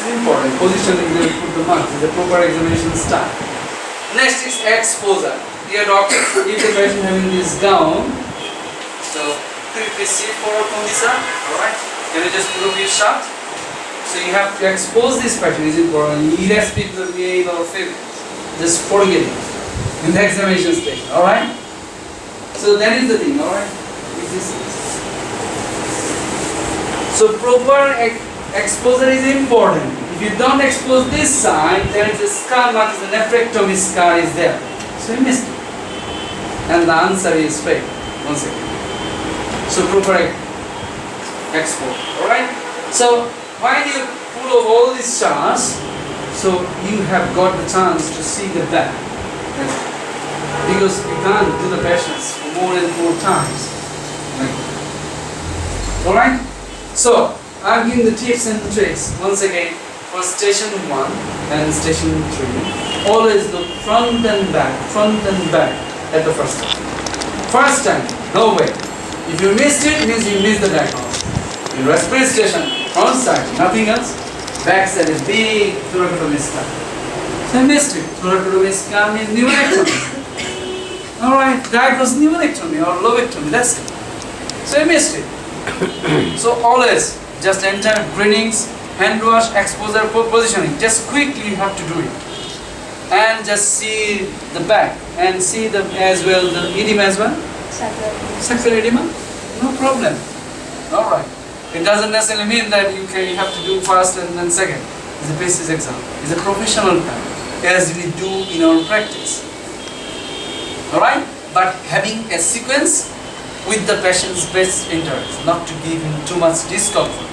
important. Positioning, they will put the marks. It's a proper examination style. Next is exposure. Dear doctor, if the patient having this gown, so could you please sit forward from this side? Alright. Can you just put up your shirt? So you have to expose this patient, is important, irrespective of male or female. Just forget it in the examination stage. Alright? So that is the thing, alright? So proper exposure is important. If you don't expose this side, there is a scar mark, the nephrectomy scar is there. So you missed it. And the answer is fake. One second. So proper expose. Alright? So when you pull over all these charts, so you have got the chance to see the back. Because you can't do the patients more than 4 times. Alright? So, I'm giving the tips and tricks once again for station 1 and station 3. Always look front and back at the first time. First time, no way. If you missed it, means you missed the diagnosis. In respiratory station, front side, nothing else. Back side is big thoracotomy scar. So you missed it. Thoracotomy scar means pneumonectomy. Alright, diagnosed pneumonectomy or lobectomy, that's it. So you missed it. So always just enter greetings, hand wash, exposure, positioning. Just quickly you have to do it. And just see the back and see the as well the edema as well. Sacral edema? No problem. Alright. It doesn't necessarily mean that you have to do first and then second. It's a PACES exam. It's a professional time, as we do in our practice. Alright? But having a sequence with the patient's best interest, not to give him too much discomfort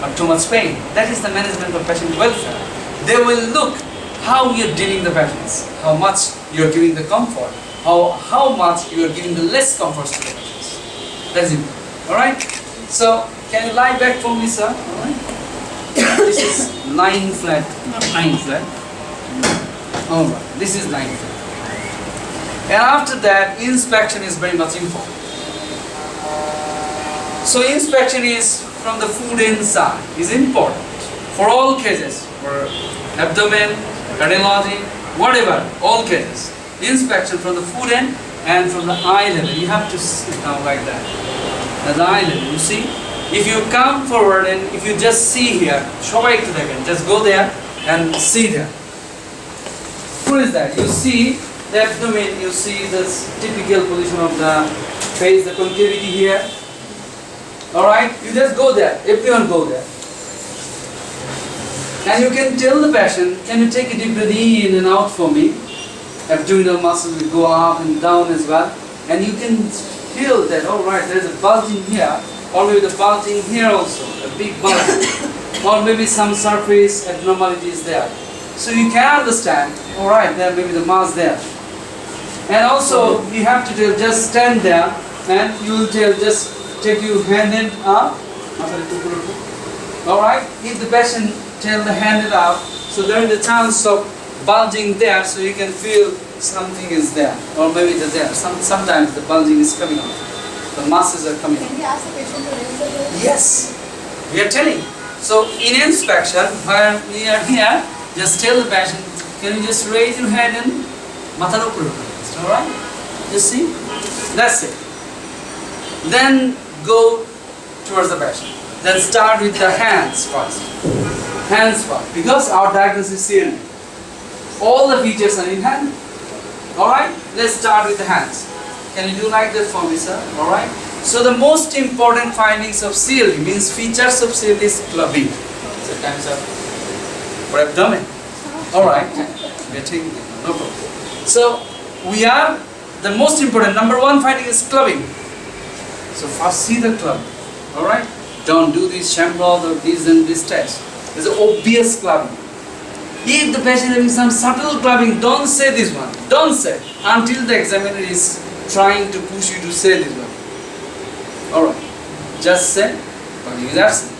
or too much pain. That is the management of patient welfare. They will look how you are dealing the patients, how much you are giving the comfort, how much you are giving the less comfort to the patients. That's it. Alright? So, can you lie back for me, sir? Alright? This is lying flat, not lying flat. Alright, this is lying flat. And after that, inspection is very much important. So inspection is from the food inside is important for all cases, for abdomen, cardiology, whatever, all cases. Inspection from the food end and from the eye level. You have to sit down like that. At the eye level, you see. If you come forward and if you just see here, just go there and see there. What is that? You see the abdomen, you see this typical position of the face, the concavity here. Alright, you just go there, everyone go there. And you can tell the patient, can you take a deep breath in and out for me? Abdominal muscles will go up and down as well. And you can feel that, alright, there's a bulging here, or maybe the bulging here also, a big bulging. Or maybe some surface abnormality is there. So you can understand, alright, there may be the mass there. And also, you have to tell, just stand there, and you will tell, just take your hand up. Alright, if the patient tell the hand up, so there is a chance of bulging there, so you can feel something is there, or maybe it's there. Sometimes the bulging is coming out, the masses are coming out. Can we ask the patient to raise the hand? Yes, we are telling. So in inspection, where we are here, just tell the patient, can you just raise your head and mathar upar? Alright, just see, that's it. Then go towards the patient. Then start with the hands first. Hands first. Because our diagnosis is here. All the features are in hand. Alright? Let's start with the hands. Can you do like that for me, sir? Alright? So the most important findings of CLD means features of CLD is clubbing. So time's up. For abdomen. Alright. We are taking it. No problem. So we are, the most important, number 1 finding is clubbing. So first see the club, alright? Don't do these shambles or this and this test. There's an obvious clubbing. If the patient is having some subtle clubbing, don't say this one. Don't say until the examiner is trying to push you to say this one. Alright. Just say, but you is absent.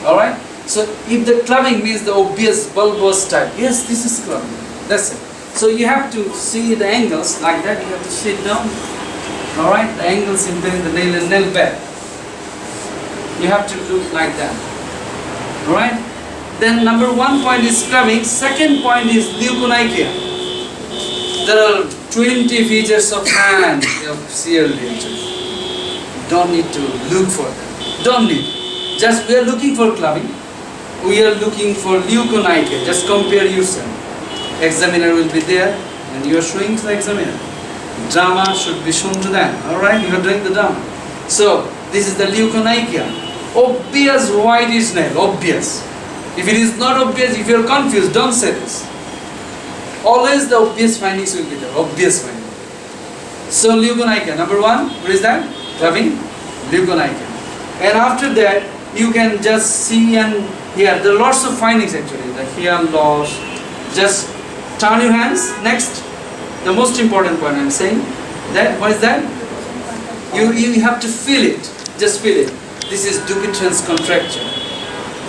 Alright? So if the clubbing means the obvious bulbous type, yes, this is clubbing. That's it. So you have to see the angles like that. You have to sit down. Alright, the angles in between the nail and nail bed. You have to look like that. Alright? Then number 1 point is clubbing, second point is leukonychia. There are 20 features of hand of CLD actually. Don't need to look for them. Don't need. Just we are looking for clubbing. We are looking for leukonychia. Just compare yourself. Examiner will be there and you are showing to the examiner. Drama should be shown to them. Alright, you are doing the drama. So, this is the leukonychia. Obvious whitish nail. Obvious. If it is not obvious, if you are confused, don't say this. Always the obvious findings will be there. Obvious findings. So, leukonychia. Number 1, what is that? Clubbing. Leukonychia. And after that, you can just see and hear. There are lots of findings actually. The hearing loss. Just turn your hands. Next. The most important point I'm saying. That, what is that? You have to feel it. Just feel it. This is Dupuytren's contracture.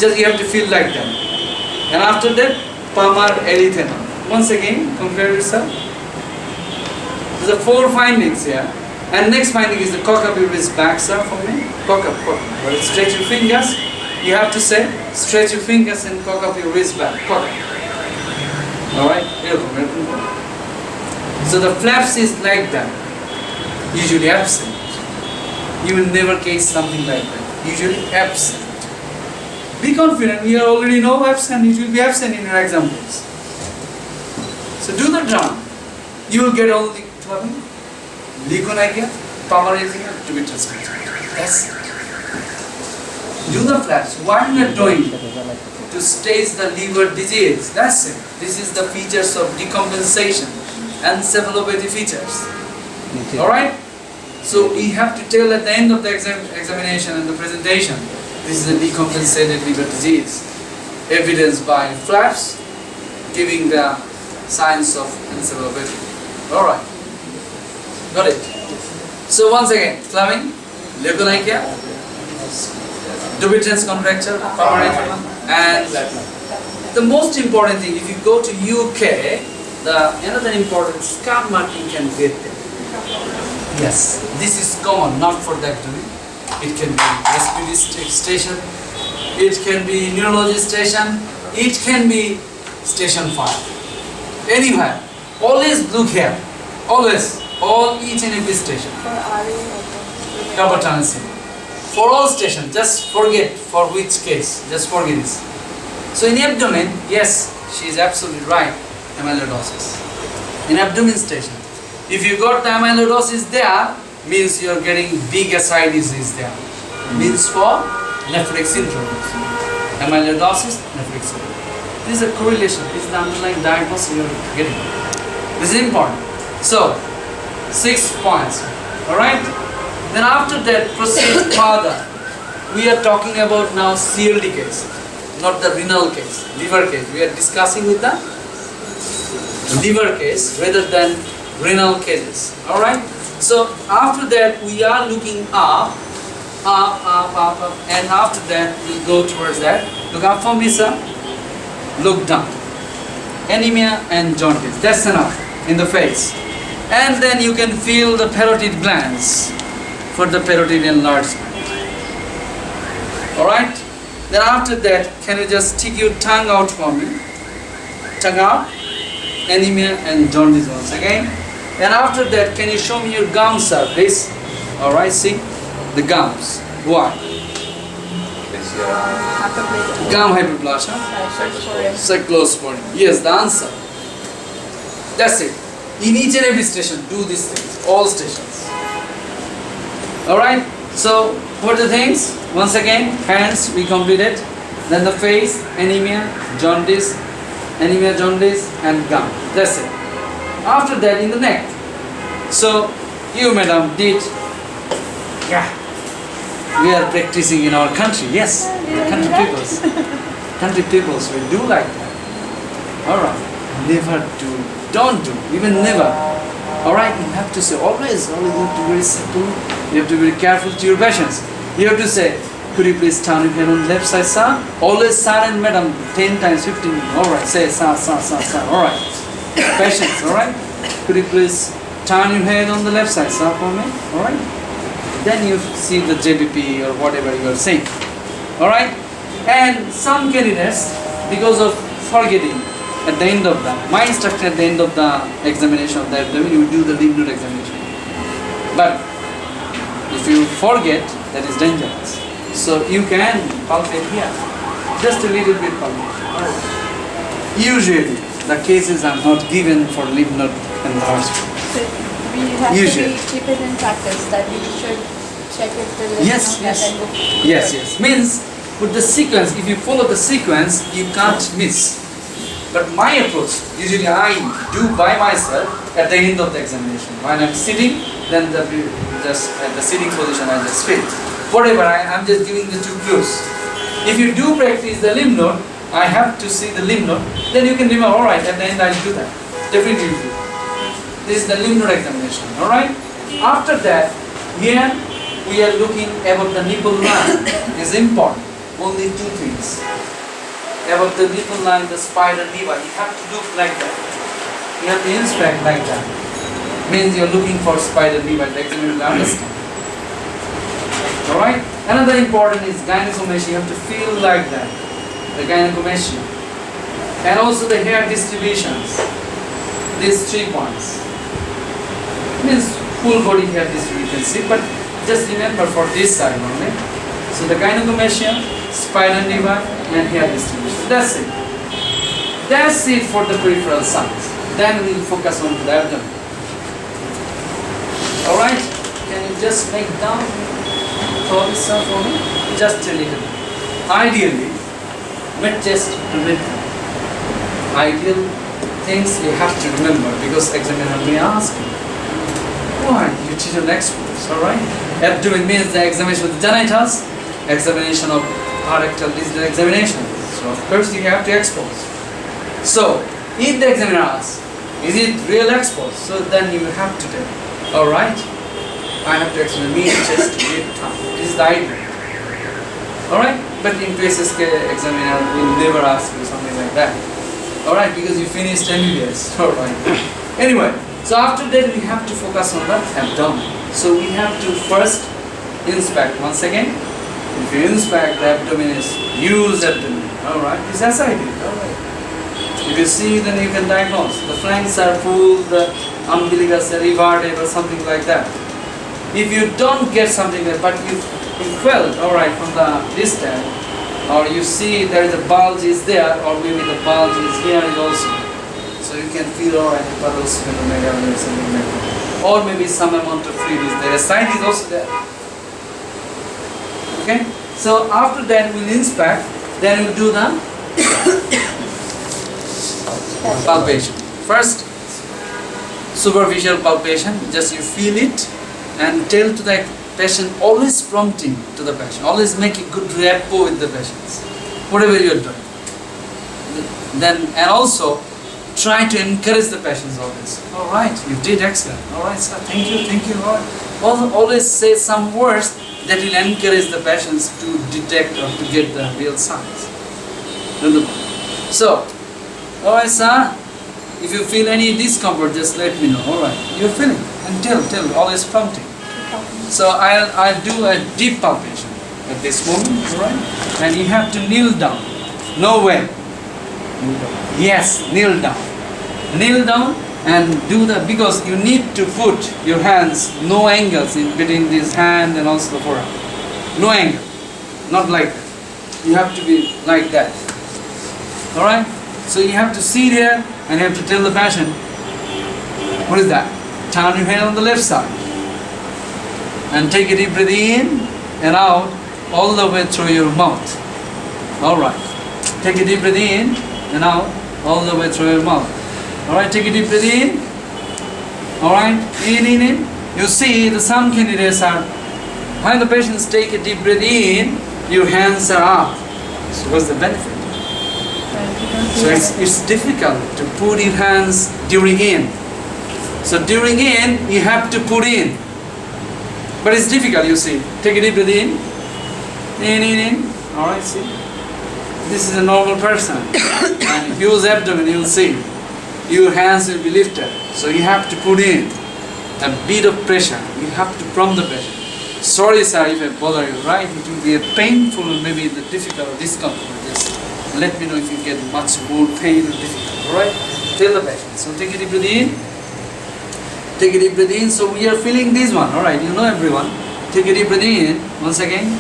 Just you have to feel like that. And after that, palmar erythema. Once again, compare yourself. There are 4 findings here. And next finding is the cock up your wrist back, sir, for me. Cock up, cock up. Well, stretch your fingers. You have to say, stretch your fingers and cock up your wrist back. Cock up. Alright? So the flaps is like that. Usually absent. You will never catch something like that. Usually absent. Be confident, we already know absent, it will be absent in your examples. So do the drum. You will get all the clubbing, leukonychia, palmar erythema, Dupuytren's contracture. That's it. Do the flaps. Why we are doing? To stage the liver disease. That's it. This is the features of decompensation and encephalopathy features. Alright? So we have to tell at the end of the examination and the presentation, this is a decompensated liver disease. Evidenced by flaps, giving the signs of encephalopathy. Alright. Got it? So once again, clubbing, leukonychia, Dupuytren's contracture, palmar erythema, and the most important thing, if you go to UK, another important scar marking can get there. Yes, this is common, not for that doing. It can be respiratory station, it can be neurology station, it can be station 5. Anywhere, always look here, always, each and every station. Cover tendency. For all stations, just forget for which case, just forget this. So in abdomen, yes, she is absolutely right, amyloidosis. In abdomen station, if you got the amyloidosis there, means you are getting big ascites is there. Means for nephrotic syndrome. Amyloidosis, nephrotic syndrome. This is a correlation, this is the underlying diagnosis you are getting. This is important. So, 6 points, alright? Then after that, proceed further. We are talking about now CLD case, not the renal case, liver case. We are discussing with the liver case rather than renal cases. Alright? So after that we are looking up, and after that we go towards that. Look up for me, sir. Look down. Anemia and jaundice. That's enough in the face. And then you can feel the parotid glands for the parotid enlargement. Alright? Then after that, can you just stick your tongue out for me? Tongue out. Anemia and jaundice once again. And after that, can you show me your gums, sir, please? Alright, see? The gums. Why? Gum hyperplasia. Cyclosporin. Yes, the answer. That's it. In each and every station, do these things. All stations. Alright? So, what are the things? Once again, hands, we completed. Then the face, anemia, jaundice, and gum. That's it. After that, in the neck. So, you, madam, did. Yeah. We are practicing in our country. Yes, the country peoples. Country peoples will do like that. Alright. Never do. Don't do. Even never. Alright, you have to say always you have to be very simple. You have to be very careful to your patients. You have to say, could you please turn your head on the left side, sir? Always sir and madam, 10 times, 15 times. Alright, say sir. Alright. Patients, alright? Could you please turn your head on the left side, sir, for me? Alright? Then you see the JBP or whatever you are saying. Alright? And some candidates, because of forgetting at the end of my instruction at the end of the examination of the abdomen, you do the lymph node examination. But if you forget, that is dangerous. So you can palpate here, just a little bit palpate. Usually, the cases are not given for lymph node enlargement. So we have Usually. to keep it in practice that we should check if the lymph Yes, node yes. and then look. Yes. Means with the sequence, if you follow the sequence, you can't miss. But my approach, usually I do by myself at the end of the examination. When I'm sitting, then just at the sitting position I just fit. Whatever, I'm just giving the two clues. If you do practice the lymph node, I have to see the lymph node, then you can remember, alright, at the end I'll do that. Definitely you do. This is the lymph node examination, alright? After that, here we are looking above the nipple line. Is important. Only two things. Above the nipple line, the spider nevi, you have to look like that. You have to inspect like that. Means you're looking for spider nevi, the examiner will understand. Alright? Another important is gynecomastia, you have to feel like that. The gynecomastia. And also the hair distributions. These 3 points. Means full body hair distribution, but just remember for this side only. So the gynecomastia, spinal nevi, and hair distribution. That's it. That's it for the peripheral signs. Then we'll focus on the abdomen. Alright? Can you just make down all this stuff for me? Just a little. Ideally, mid chest to mid thigh. Ideal things you have to remember because examiner may ask you. Why? You teach an experts, alright? Abdomen means the examination of the genitals, examination of rectal is the examination. So of course you have to expose. So if the examiner asks, is it real expose? So then you have to tell, alright, I have to explain mid chest to mid thigh. This is the idea. Alright? But in cases examiner will never ask you something like that. Alright, because you finished MBBS. Alright. Anyway, so after that we have to focus on the abdomen. So we have to first inspect once again. If you inspect the abdomen is huge abdomen. Alright, this is SID. Alright. If you see, then you can diagnose. The flanks are full, the umbilicus are everted or something like that. If you don't get something like that, but you felt, alright, from the distance, or you see there is a bulge is there, or maybe the bulge is here is also. So you can feel, alright, the puddles or something like that. Or maybe some amount of fluid is there. A side is also there. Okay? So after that we'll inspect, then we'll do the palpation. First, superficial palpation, just you feel it and tell to the patient, always prompting to the patient, always make a good rapport with the patients, whatever you are doing. Then, and also try to encourage the patients always. Alright, you did excellent. Alright, sir, thank you. Alright. Always say some words that will encourage the patients to detect or to get the real signs. So, alright, sir, if you feel any discomfort, just let me know. Alright, you're feeling, and tell, always prompting. So I'll do a deep palpation at this moment, alright? And you have to kneel down. No way. Yes, kneel down. Kneel down and do the, because you need to put your hands, no angles in between this hand and also the forearm. No angle. Not like that. You have to be like that. Alright? So you have to sit here and you have to tell the patient, what is that? Turn your head on the left side. And take a deep breath in and out all the way through your mouth. Alright. Take a deep breath in and out all the way through your mouth. Alright, take a deep breath in. Alright, in. You see, the some candidates are, when the patients take a deep breath in, your hands are up. So what's the benefit? So it's difficult to put your hands during in. So during in, you have to put in. But it's difficult, you see. Take a deep breath in. In. Alright, see. This is a normal person. And huge abdomen, you'll see. Your hands will be lifted. So you have to put in a bit of pressure. You have to prompt the patient. Sorry, sir, if I bother you, right? It will be a painful, maybe the difficult discomfort. Just Let me know if you get much more pain or difficult. Alright? Tell the patient. So take a deep breath in. Take a deep breath in. So we are feeling this one. Alright, you know everyone. Take a deep breath in. Once again.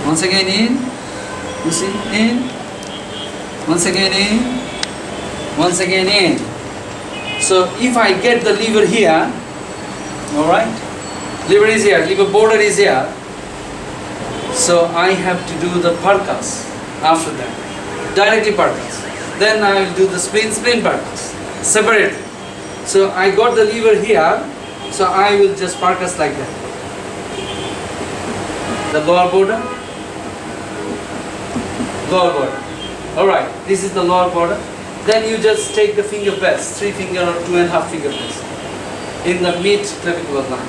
Once again in. You see? In. Once again in. Once again in. So if I get the liver here, alright? Liver is here, liver border is here. So I have to do the percus after that. Directly percus. Then I will do the spleen percus. Separately. So I got the liver here. So I will just percus like that. The lower border. Lower border. Alright, this is the lower border. Then you just take the finger pads, 3 finger or 2.5 finger pads in the mid clavicular line.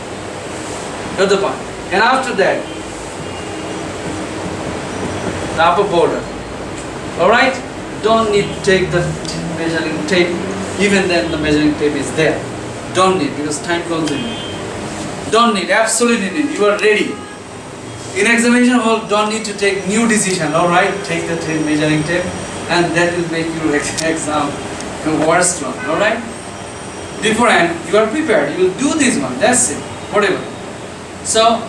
Got the point. And after that, the upper border. Alright? Don't need to take the measuring tape. Even then the measuring tape is there. Don't need, because time consuming. Don't need, absolutely need. You are ready. In examination hall, don't need to take new decision. Alright? Take the measuring tape, and that will make your exam the worst one. Alright? Beforehand, you are prepared. You will do this one. That's it. Whatever. So,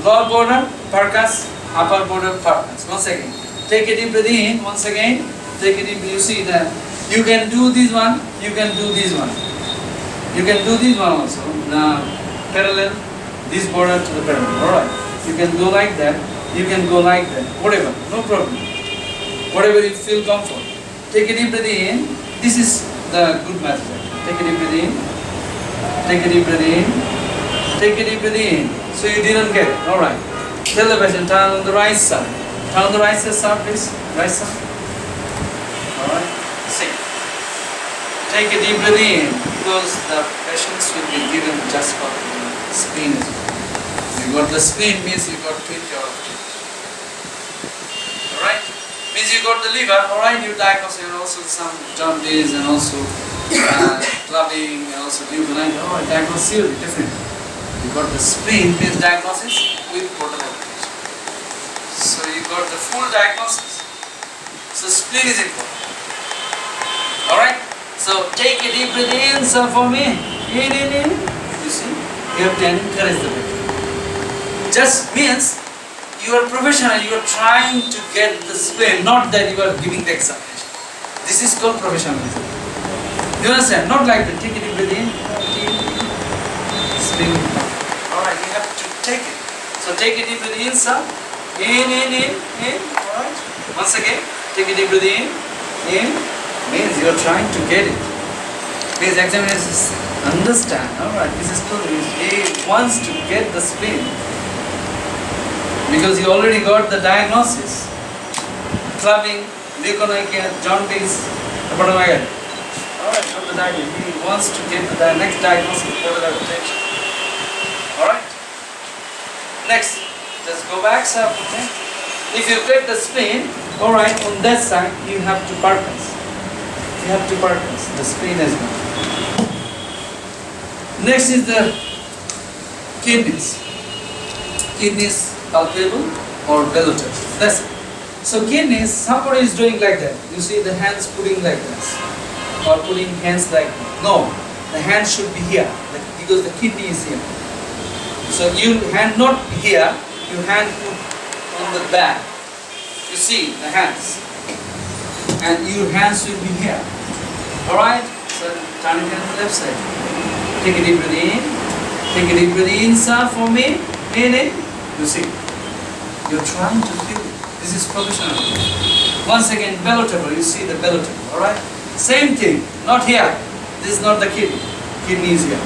lower border, percus, upper border, percus. Once again. Take a deep breath in. Once again. Take a deep breath. You see that you can do this one. You can do this one. You can do this one also. Now, parallel this border to the parallel. Alright. You can go like that. You can go like that. Whatever. No problem. Whatever you feel comfort. Take a deep breath in. This is the good method. Take a deep breath in. Take a deep breath in. Take a deep breath in. So you didn't get it. Alright. Tell the patient, turn on the right side. Turn on the right side, please. Right side. Alright. Sit. Take a deep breath in, because the patients will be given just for the spleen as well. You got the spleen, means you got 20 out of 20. Alright? Means you got the liver, alright, you diagnose, and also some jaundice, and also clubbing, and also pneumonitis. Oh, diagnose you different. You got the spleen, means diagnosis with portal application. So you got the full diagnosis. So spleen is important. Alright? So take a deep breath in, sir, for me. In. You see? You have to encourage the patient. Just means you are professional, you are trying to get the spleen, not that you are giving the examination. This is called professionalism. You understand? Not like that. Take a deep breath in. Spleen. Alright, you have to take it. So take a deep breath in, sir. In. Alright. Once again, take a deep breath in. Means you are trying to get it. Means examiners understand. Alright, this is called. He wants to get the spleen. Because you already got the diagnosis. Clubbing, leukonoikia, jaundice, abdominal. Alright, got the diagnosis. He wants to get the next diagnosis for the hypertension. Alright? Next, just go back, sir. Okay? If you get the spleen, alright, on that side, you have to percus. You have to percus the spleen as well. Next is the kidneys. Kidneys palpable or veluted. That's it. So kidneys, somebody is doing like that. You see the hands putting like this. Or putting hands like that. No, the hand should be here. Because the kidney is here. So you hand not here, you hand put on the back. You see the hands. And your hands will be here. Alright? So turn it on the left side. Take a deep breath in. Take a deep breath in, sir, for me. In. You see. You're trying to feel it. This is professional. Once again, bellotable. You see the bellotable. Alright? Same thing. Not here. This is not the kidney. Kidney is here.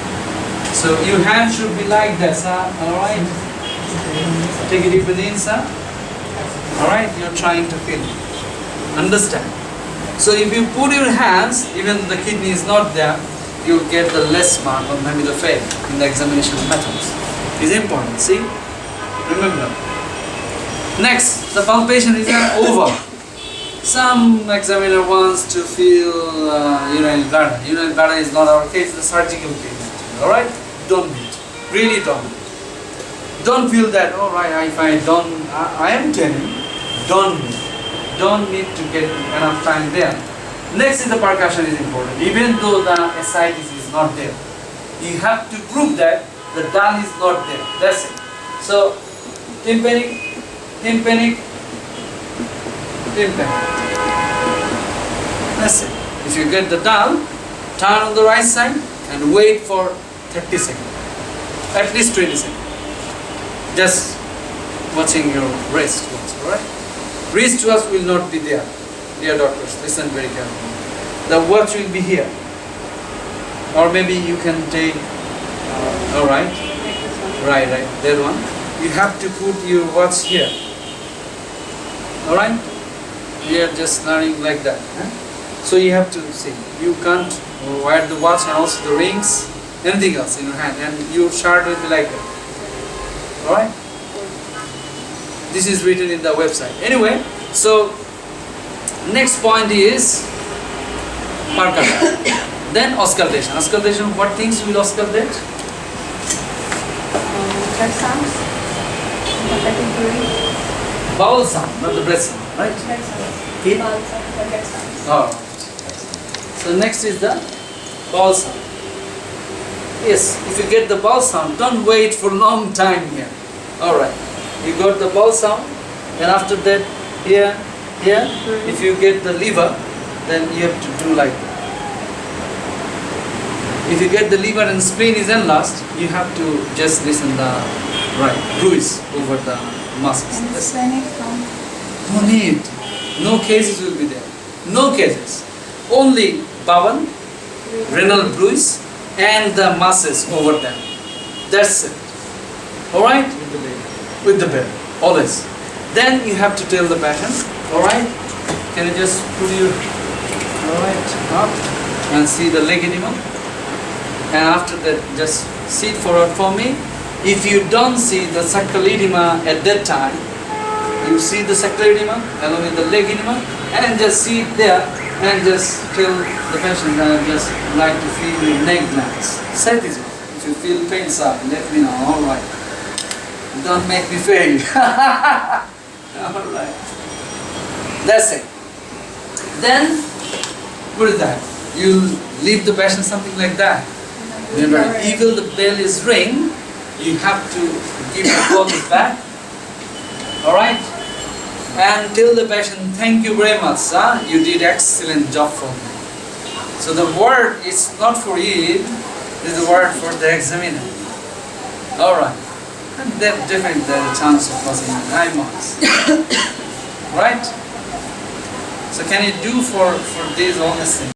So your hand should be like that, sir. Alright? Take a deep breath in, sir. Alright? You're trying to feel it. Understand? So if you put your hands, even the kidney is not there, you'll get the less mark or maybe the fail in the examination methods. It's important, see? Remember. Next, the palpation is over. Some examiner wants to feel urinary bladder. Urinary bladder is not our case, the surgical case. Alright? Don't need. Really don't need. Don't feel that, alright, if I don't, I am telling, don't need. don't need to get enough time there. Next is the percussion is important. Even though the SITC is not there, you have to prove that the dal is not there. That's it. So, tympanic, tympanic, tympanic. That's it. If you get the dal, turn on the right side and wait for 30 seconds. At least 20 seconds. Just watching your wrist watch, alright? Wrist watch will not be there. Dear doctors, listen very carefully. The watch will be here. Or maybe you can take, alright, right, that one. You have to put your watch here. Alright? We are just learning like that. So you have to see, you can't wear the watch and also the rings, anything else in your hand, and your shirt will be like that. Alright? This is written in the website. Anyway, so next point is percussion. Then auscultation. Auscultation, what things will auscultate? Breath sounds. Pathetic breathing. Vowel sound, not the breath sound, right? Breath sounds. Okay. Vowel sounds. Breath sounds. Oh. So next is the vowel sound. Yes, if you get the vowel sound, don't wait for long time here. Alright. You got the vowel sound, and after that, here, if you get the lever, then you have to do like that. If you get the liver and spleen is enlarged, you have to just listen the bruise over the muscles. And the That's- splenic sound. No need. No cases will be there. No cases. Only bowel, renal bruise, and the muscles over them. That's it. Alright? With the belly. Always. Then you have to tell the patient. Alright? Can you just put your up and see the leg edema? And after that, just sit forward for me. If you don't see the sacral edema at that time, you see the sacral edema along with the leg edema, and just sit there and just tell the patient that I just like to feel your neck glands. Say this one. If you feel pain, sir, let me know. All right. Don't make me fail. All right. That's it. Then, what is that? You leave the patient something like that. Remember, even the bell is ring, you have to give the body back. Alright? And tell the patient, thank you very much, sir. You did excellent job for me. So the word is not for you, it's the word for the examiner. Alright. And then definitely there is a chance of passing 9 marks. Right? So can you do for these all these things?